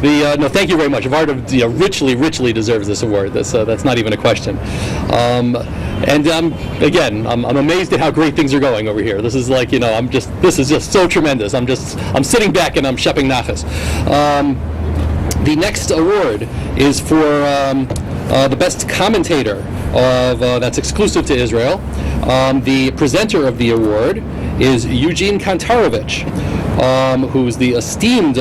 No, thank you very much. Varda richly deserves this award. That's not even a question. Again, I'm amazed at how great things are going over here. This is like, this is just so tremendous. I'm sitting back and I'm shepping nachas. The next award is for the best commentator that's exclusive to Israel. The presenter of the award is Eugene Kontorovich, who's the esteemed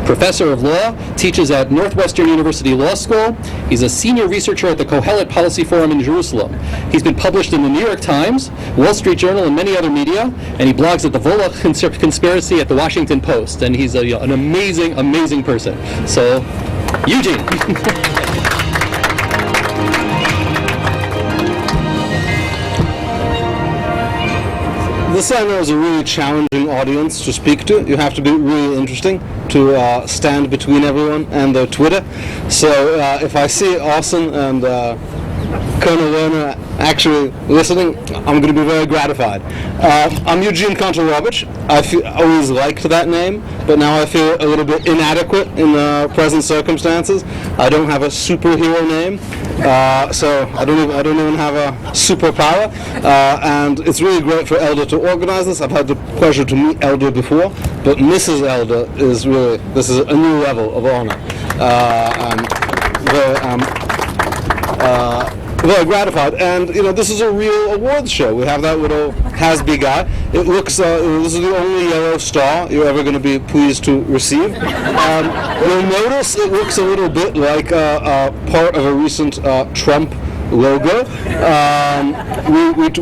professor of law, teaches at Northwestern University Law School. He's a senior researcher at the Kohelet Policy Forum in Jerusalem. He's been published in the New York Times, Wall Street Journal, and many other media, and he blogs at the Volokh Conspiracy at the Washington Post, and he's an amazing person. So, Eugene. This I know is a really challenging audience to speak to. You have to be really interesting to stand between everyone and their Twitter. So if I see Austin and Colonel Werner actually listening, I'm going to be very gratified. I'm Eugene Kontorovich. I always liked that name, but now I feel a little bit inadequate in the present circumstances. I don't have a superhero name, so I don't even have a superpower, and it's really great for Elder to organize this. I've had the pleasure to meet Elder before, but Mrs. Elder this is a new level of honor. Very gratified, and this is a real awards show. We have that little Hasby guy. It looks this is the only yellow star you're ever going to be pleased to receive. You'll notice it looks a little bit like part of a recent Trump logo.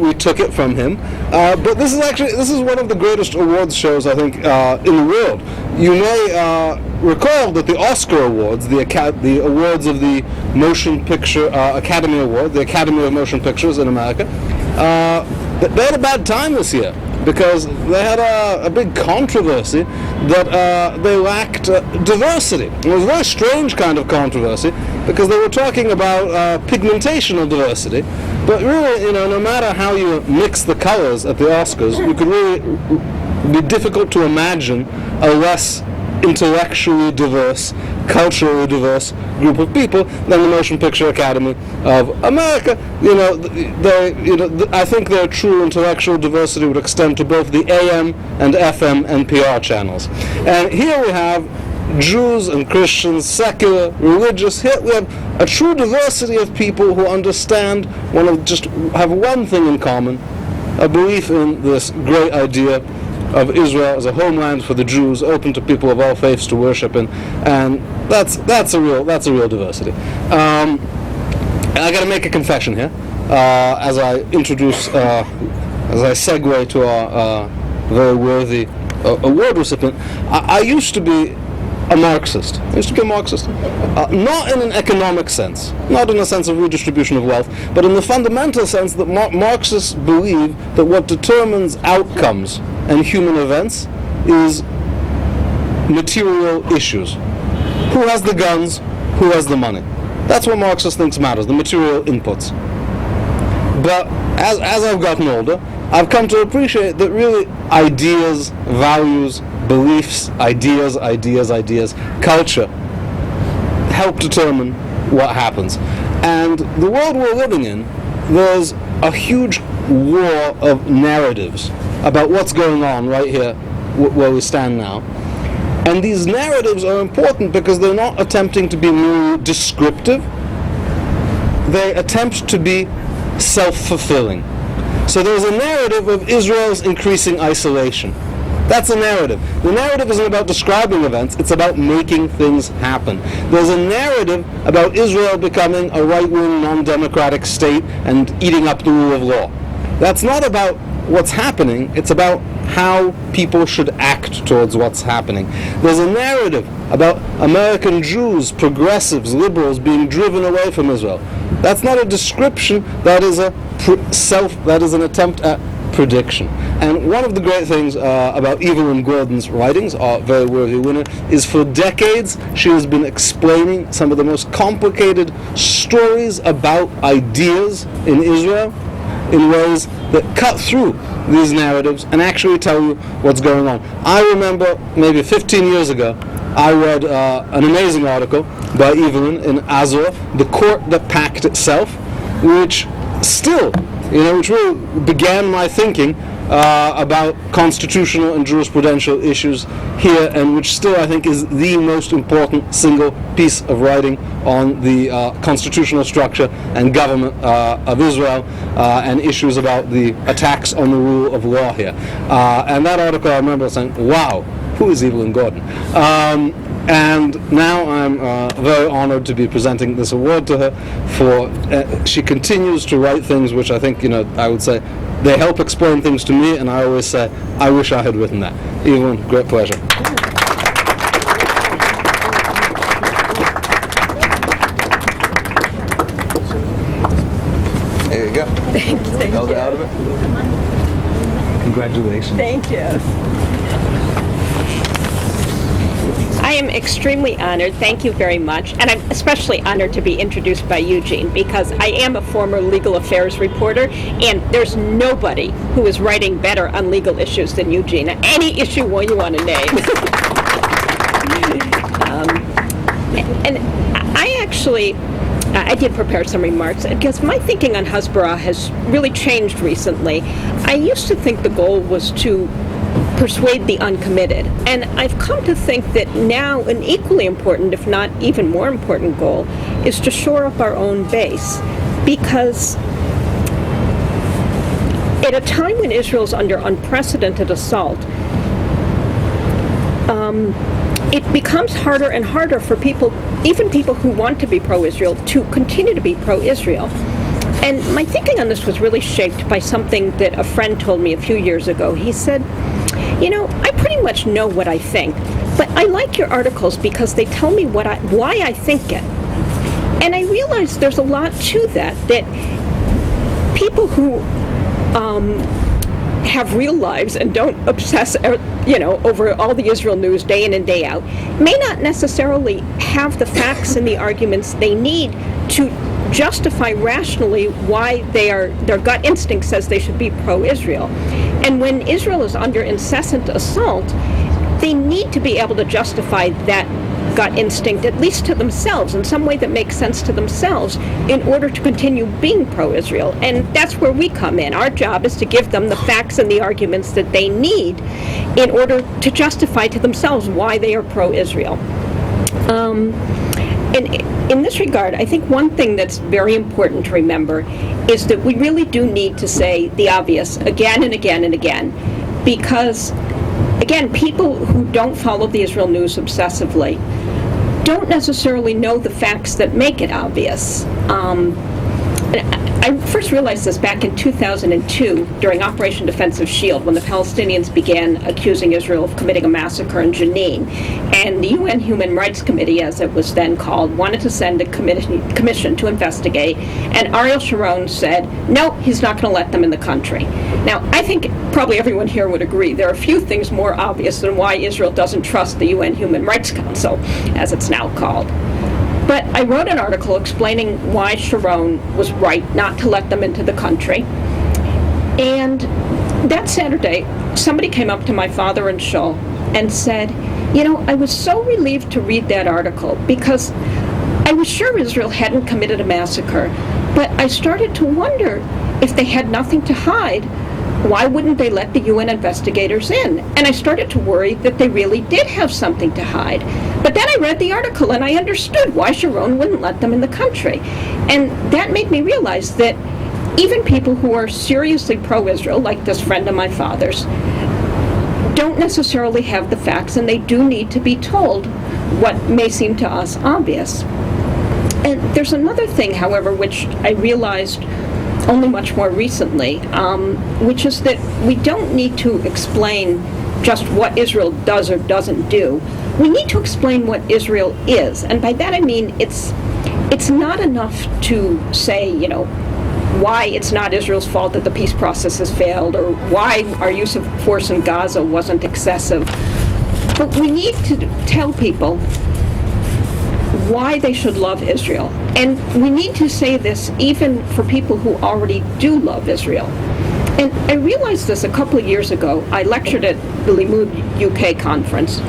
We took it from him, but this is one of the greatest awards shows I think in the world. You may recall that the Oscar Awards, the awards of the Motion Picture Academy Award, the Academy of Motion Pictures in America, they had a bad time this year because they had a big controversy that they lacked diversity. It was a very strange kind of controversy because they were talking about pigmentational diversity, but really, no matter how you mix the colors at the Oscars, you could really be difficult to imagine a less intellectually diverse, culturally diverse group of people than the Motion Picture Academy of America. I think their true intellectual diversity would extend to both the AM and FM NPR channels. And here we have Jews and Christians, secular, religious. Here we have a true diversity of people who understand, have one thing in common, a belief in this great idea of Israel as a homeland for the Jews, open to people of all faiths to worship in, and that's a real diversity. And I got to make a confession here, as I segue to our very worthy award recipient. I used to be a Marxist. Not in an economic sense, not in a sense of redistribution of wealth, but in the fundamental sense that Marxists believe that what determines outcomes and human events is material issues. Who has the guns? Who has the money? That's what Marxists think matters, the material inputs. But as I've gotten older, I've come to appreciate that really ideas, values, beliefs, ideas, culture help determine what happens. And the world we're living in, there's a huge war of narratives about what's going on right here where we stand now. And these narratives are important because they're not attempting to be merely descriptive. They attempt to be self-fulfilling. So there's a narrative of Israel's increasing isolation. That's a narrative. The narrative isn't about describing events, it's about making things happen. There's a narrative about Israel becoming a right-wing, non-democratic state and eating up the rule of law. That's not about what's happening, it's about how people should act towards what's happening. There's a narrative about American Jews, progressives, liberals being driven away from Israel. That's not a description, that is an attempt at prediction. And one of the great things about Evelyn Gordon's writings, our very worthy winner, is for decades she has been explaining some of the most complicated stories about ideas in Israel in ways that cut through these narratives and actually tell you what's going on. I remember maybe 15 years ago I read an amazing article by Evelyn in Azor, The Court That Packed Itself, which still, which really began my thinking about constitutional and jurisprudential issues here, and which still I think is the most important single piece of writing on the constitutional structure and government of Israel, and issues about the attacks on the rule of law here. And that article, I remember saying, wow, who is Evelyn Gordon? And now I'm very honored to be presenting this award to her for, she continues to write things which I think, I would say, they help explain things to me, and I always say, I wish I had written that. Evelyn, great pleasure. There you go. Thank Held it you. out of it. Congratulations. Thank you. I am extremely honored. Thank you very much. And I'm especially honored to be introduced by Eugene, because I am a former legal affairs reporter, and there's nobody who is writing better on legal issues than Eugene. Any issue one you want to name. And I did prepare some remarks, because my thinking on hasbara has really changed recently. I used to think the goal was to persuade the uncommitted, and I've come to think that now an equally important, if not even more important goal, is to shore up our own base, because at a time when Israel's under unprecedented assault, it becomes harder and harder for people, even people who want to be pro-Israel, to continue to be pro-Israel. And my thinking on this was really shaped by something that a friend told me a few years ago. He said, I pretty much know what I think, but I like your articles because they tell me why I think it. And I realized there's a lot to that people who have real lives and don't obsess, over all the Israel news day in and day out, may not necessarily have the facts and the arguments they need to justify rationally why their gut instinct says they should be pro-Israel. And when Israel is under incessant assault, they need to be able to justify that gut instinct, at least to themselves, in some way that makes sense to themselves, in order to continue being pro-Israel. And that's where we come in. Our job is to give them the facts and the arguments that they need in order to justify to themselves why they are pro-Israel. And in this regard, I think one thing that's very important to remember is that we really do need to say the obvious again and again and again, because, again, people who don't follow the Israel news obsessively don't necessarily know the facts that make it obvious. I first realized this back in 2002 during Operation Defensive Shield, when the Palestinians began accusing Israel of committing a massacre in Jenin. And the UN Human Rights Committee, as it was then called, wanted to send a commission to investigate. And Ariel Sharon said, no, he's not going to let them in the country. Now, I think probably everyone here would agree there are few things more obvious than why Israel doesn't trust the UN Human Rights Council, as it's now called. But I wrote an article explaining why Sharon was right not to let them into the country. And that Saturday, somebody came up to my father in Shul and said, I was so relieved to read that article, because I was sure Israel hadn't committed a massacre, but I started to wonder if they had nothing to hide, why wouldn't they let the UN investigators in? And I started to worry that they really did have something to hide. But then I read the article and I understood why Sharon wouldn't let them in the country. And that made me realize that even people who are seriously pro-Israel, like this friend of my father's, don't necessarily have the facts, and they do need to be told what may seem to us obvious. And there's another thing, however, which I realized only much more recently, which is that we don't need to explain just what Israel does or doesn't do. We need to explain what Israel is. And by that I mean it's not enough to say, why it's not Israel's fault that the peace process has failed, or why our use of force in Gaza wasn't excessive. But we need to tell people why they should love Israel. And we need to say this even for people who already do love Israel. And I realized this a couple of years ago. I lectured at the Limud UK conference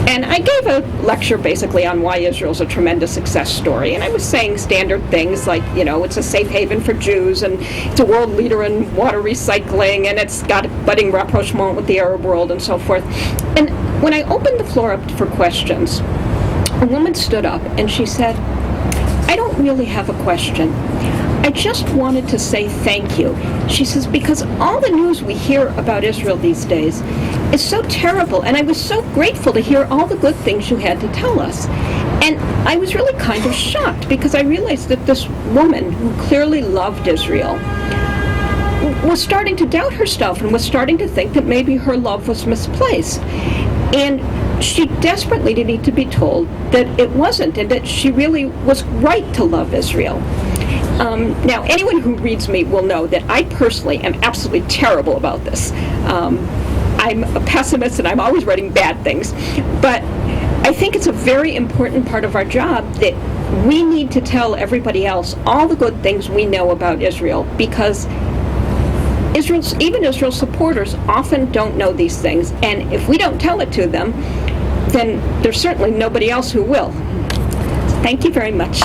And I gave a lecture basically on why Israel's a tremendous success story. And I was saying standard things like, it's a safe haven for Jews, and it's a world leader in water recycling, and it's got a budding rapprochement with the Arab world, and so forth. And when I opened the floor up for questions, a woman stood up and she said, "I don't really have a question. I just wanted to say thank you." She says, "Because all the news we hear about Israel these days is so terrible, and I was so grateful to hear all the good things you had to tell us." And I was really kind of shocked, because I realized that this woman, who clearly loved Israel, was starting to doubt herself and was starting to think that maybe her love was misplaced. And she desperately needed to be told that it wasn't, and that she really was right to love Israel. Now, anyone who reads me will know that I personally am absolutely terrible about this. I'm a pessimist, and I'm always writing bad things. But I think it's a very important part of our job that we need to tell everybody else all the good things we know about Israel, because even Israel's supporters often don't know these things. And if we don't tell it to them, then there's certainly nobody else who will. Thank you very much.